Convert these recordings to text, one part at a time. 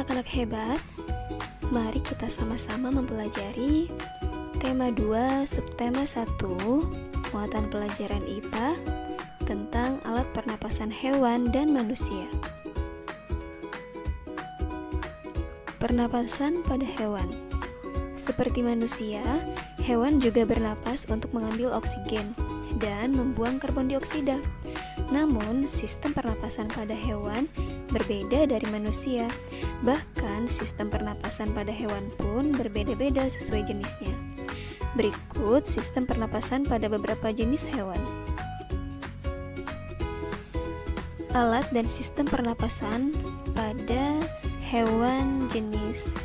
anak-anak hebat, mari kita sama-sama mempelajari tema 2 subtema 1 muatan pelajaran IPA tentang alat pernapasan hewan dan manusia. Pernapasan pada hewan. Seperti manusia, hewan juga bernapas untuk mengambil oksigen dan membuang karbon dioksida. Namun, sistem pernapasan pada hewan berbeda dari manusia. Bahkan, sistem pernapasan pada hewan pun berbeda-beda sesuai jenisnya. Berikut sistem pernapasan pada beberapa jenis hewan. Alat dan sistem pernapasan pada hewan jenis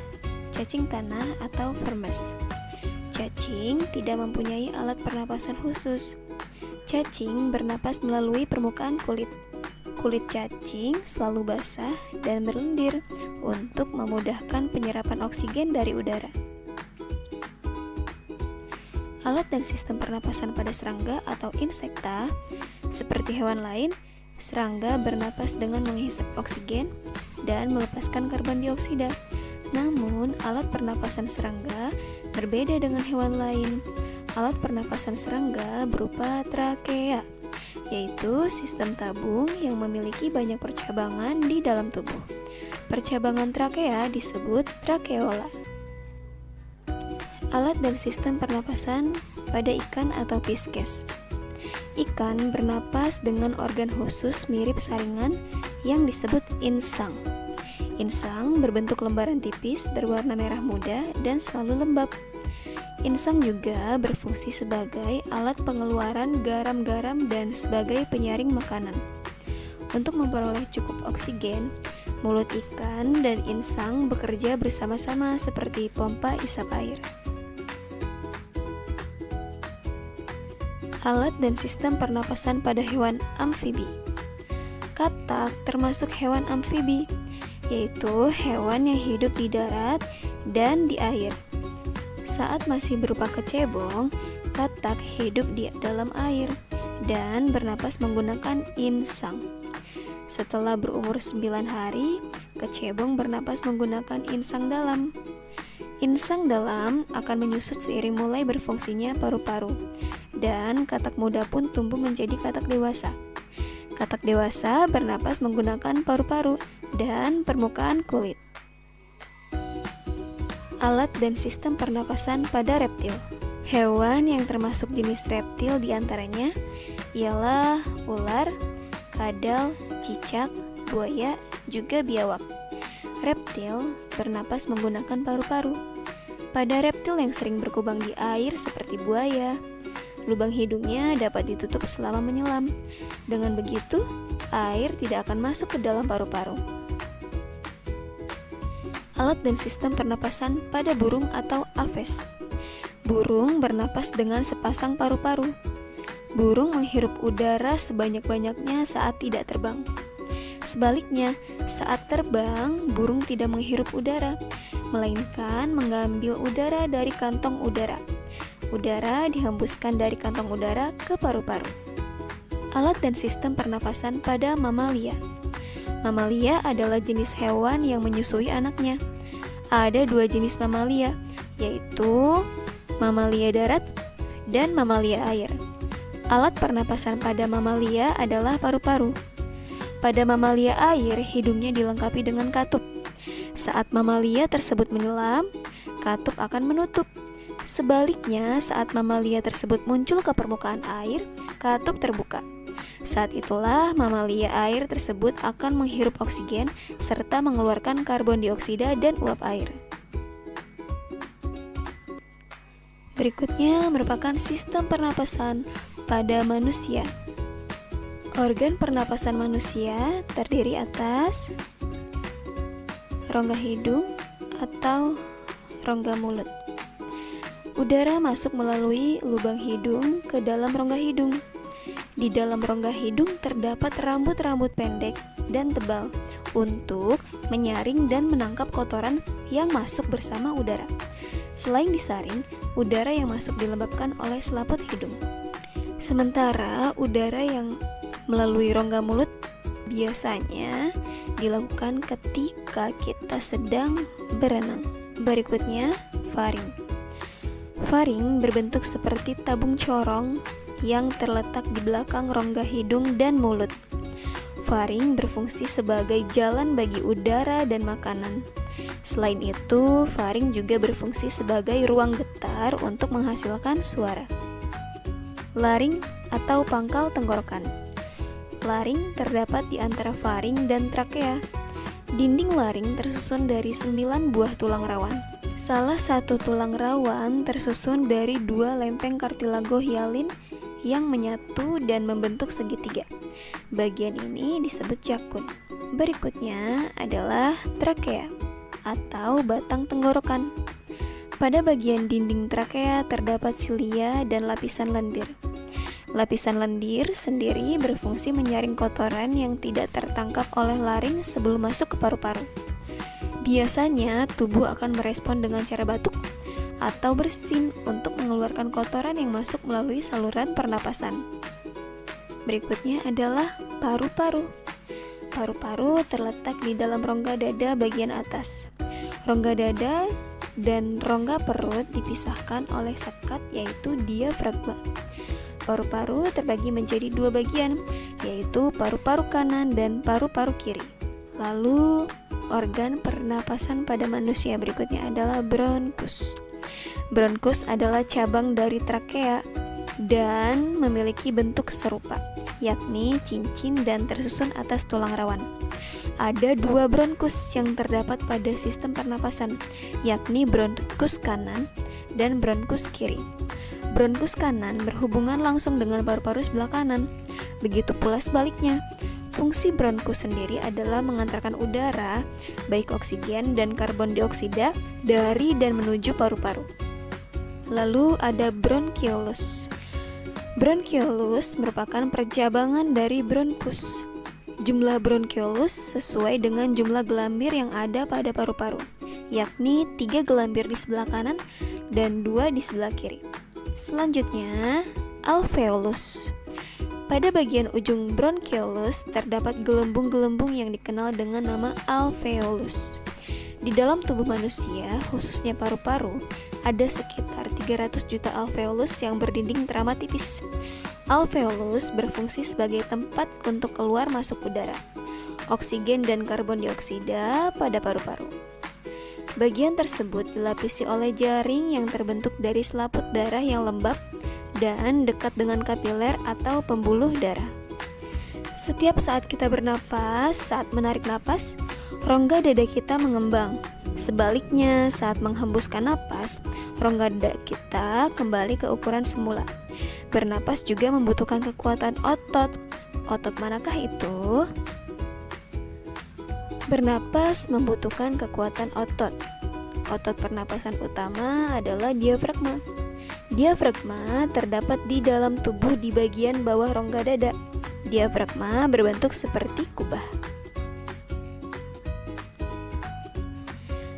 cacing tanah atau vermes. Cacing tidak mempunyai alat pernapasan khusus. Cacing bernapas melalui permukaan kulit. Kulit cacing selalu basah dan berlendir untuk memudahkan penyerapan oksigen dari udara. Alat dan sistem pernapasan pada serangga atau insekta. Seperti hewan lain, serangga bernapas dengan menghisap oksigen dan melepaskan karbon dioksida. Namun, alat pernapasan serangga berbeda dengan hewan lain. Alat pernapasan serangga berupa trakea, yaitu sistem tabung yang memiliki banyak percabangan di dalam tubuh. Percabangan trakea disebut trakeola. Alat dan sistem pernapasan pada ikan atau pisces. Ikan bernapas dengan organ khusus mirip saringan yang disebut insang. Insang berbentuk lembaran tipis berwarna merah muda dan selalu lembab. Insang juga berfungsi sebagai alat pengeluaran garam-garam dan sebagai penyaring makanan. Untuk memperoleh cukup oksigen, mulut ikan dan insang bekerja bersama-sama seperti pompa isap air. Alat dan sistem pernapasan pada hewan amfibi. Katak termasuk hewan amfibi, yaitu hewan yang hidup di darat dan di air. Saat masih berupa kecebong, katak hidup di dalam air dan bernapas menggunakan insang. Setelah berumur 9 hari, kecebong bernapas menggunakan insang dalam. Insang dalam akan menyusut seiring mulai berfungsinya paru-paru, dan katak muda pun tumbuh menjadi katak dewasa. Katak dewasa bernapas menggunakan paru-paru dan permukaan kulit. Alat dan sistem pernapasan pada reptil. Hewan yang termasuk jenis reptil diantaranya ialah ular, kadal, cicak, buaya, juga biawak. Reptil bernapas menggunakan paru-paru. Pada reptil yang sering berkubang di air seperti buaya, lubang hidungnya dapat ditutup selama menyelam. Dengan begitu, air tidak akan masuk ke dalam paru-paru. Alat dan sistem pernapasan pada burung atau aves. Burung bernapas dengan sepasang paru-paru. Burung menghirup udara sebanyak-banyaknya saat tidak terbang. Sebaliknya, saat terbang, burung tidak menghirup udara, melainkan mengambil udara dari kantong udara. Udara dihembuskan dari kantong udara ke paru-paru. Alat dan sistem pernapasan pada mamalia. Mamalia adalah jenis hewan yang menyusui anaknya. Ada 2 jenis mamalia, yaitu mamalia darat dan mamalia air. Alat pernapasan pada mamalia adalah paru-paru. Pada mamalia air, hidungnya dilengkapi dengan katup. Saat mamalia tersebut menyelam, katup akan menutup. Sebaliknya, saat mamalia tersebut muncul ke permukaan air, katup terbuka. Saat itulah mamalia air tersebut akan menghirup oksigen serta mengeluarkan karbon dioksida dan uap air. Berikutnya merupakan sistem pernapasan pada manusia. Organ pernapasan manusia terdiri atas rongga hidung atau rongga mulut. Udara masuk melalui lubang hidung ke dalam rongga hidung. Di dalam rongga hidung terdapat rambut-rambut pendek dan tebal untuk menyaring dan menangkap kotoran yang masuk bersama udara. Selain disaring, udara yang masuk dilembabkan oleh selaput hidung. Sementara udara yang melalui rongga mulut biasanya dilakukan ketika kita sedang berenang. Berikutnya, faring. Faring berbentuk seperti tabung corong yang terletak di belakang rongga hidung dan mulut. Faring berfungsi sebagai jalan bagi udara dan makanan. Selain itu, faring juga berfungsi sebagai ruang getar untuk menghasilkan suara. Laring atau pangkal tenggorokan. Laring terdapat di antara faring dan trakea. Dinding laring tersusun dari 9 buah tulang rawan. Salah satu tulang rawan tersusun dari 2 lempeng kartilago hialin yang menyatu dan membentuk segitiga. Bagian ini disebut jakun. Berikutnya adalah trakea atau batang tenggorokan. Pada bagian dinding trakea terdapat silia dan lapisan lendir. Lapisan lendir sendiri berfungsi menyaring kotoran yang tidak tertangkap oleh laring sebelum masuk ke paru-paru. Biasanya tubuh akan merespon dengan cara batuk atau bersin untuk mengeluarkan kotoran yang masuk melalui saluran pernapasan. Berikutnya adalah paru-paru. Paru-paru terletak di dalam rongga dada bagian atas. Rongga dada dan rongga perut dipisahkan oleh sekat yaitu diafragma. Paru-paru terbagi menjadi 2 bagian, yaitu paru-paru kanan dan paru-paru kiri. Lalu, organ pernapasan pada manusia berikutnya adalah bronkus. Bronkus adalah cabang dari trakea dan memiliki bentuk serupa, yakni cincin dan tersusun atas tulang rawan. Ada 2 bronkus yang terdapat pada sistem pernapasan, yakni bronkus kanan dan bronkus kiri. Bronkus kanan berhubungan langsung dengan paru-paru sebelah kanan. Begitu pula sebaliknya. Fungsi bronkus sendiri adalah mengantarkan udara, baik oksigen dan karbon dioksida, dari dan menuju paru-paru. Lalu ada bronkiolus. Bronkiolus merupakan percabangan dari bronkus. Jumlah bronkiolus sesuai dengan jumlah gelambir yang ada pada paru-paru, yakni 3 gelambir di sebelah kanan dan 2 di sebelah kiri. Selanjutnya, alveolus. Pada bagian ujung bronkiolus terdapat gelembung-gelembung yang dikenal dengan nama alveolus. Di dalam tubuh manusia, khususnya paru-paru, ada sekitar 300 juta alveolus yang berdinding teramat tipis. Alveolus berfungsi sebagai tempat untuk keluar masuk udara, oksigen dan karbon dioksida pada paru-paru. Bagian tersebut dilapisi oleh jaring yang terbentuk dari selaput darah yang lembab dan dekat dengan kapiler atau pembuluh darah. Setiap saat kita bernapas, saat menarik napas, rongga dada kita mengembang. Sebaliknya, saat menghembuskan napas, rongga dada kita kembali ke ukuran semula. Bernapas juga membutuhkan kekuatan otot. Otot manakah itu? Bernapas membutuhkan kekuatan otot. Otot pernapasan utama adalah diafragma. Diafragma terdapat di dalam tubuh di bagian bawah rongga dada. Diafragma berbentuk seperti kubah.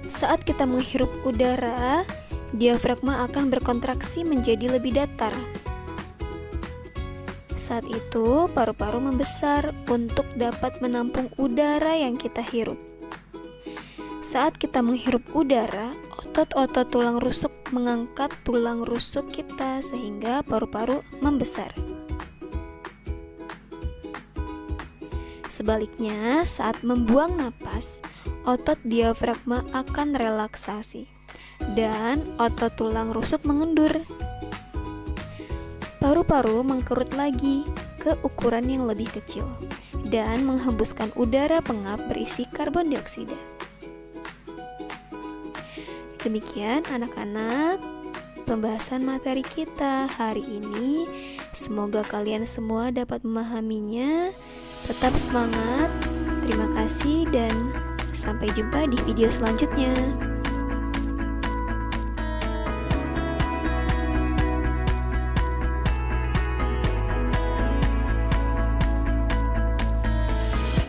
Saat kita menghirup udara, diafragma akan berkontraksi menjadi lebih datar. Saat itu, paru-paru membesar untuk dapat menampung udara yang kita hirup. Saat kita menghirup udara, otot-otot tulang rusuk mengangkat tulang rusuk kita sehingga paru-paru membesar. Sebaliknya, saat membuang napas, otot diafragma akan relaksasi dan otot tulang rusuk mengendur. Paru-paru mengkerut lagi ke ukuran yang lebih kecil dan menghembuskan udara pengap berisi karbon dioksida. Demikian anak-anak, pembahasan materi kita hari ini. Semoga kalian semua dapat memahaminya. Tetap semangat. Terima kasih dan sampai jumpa di video selanjutnya.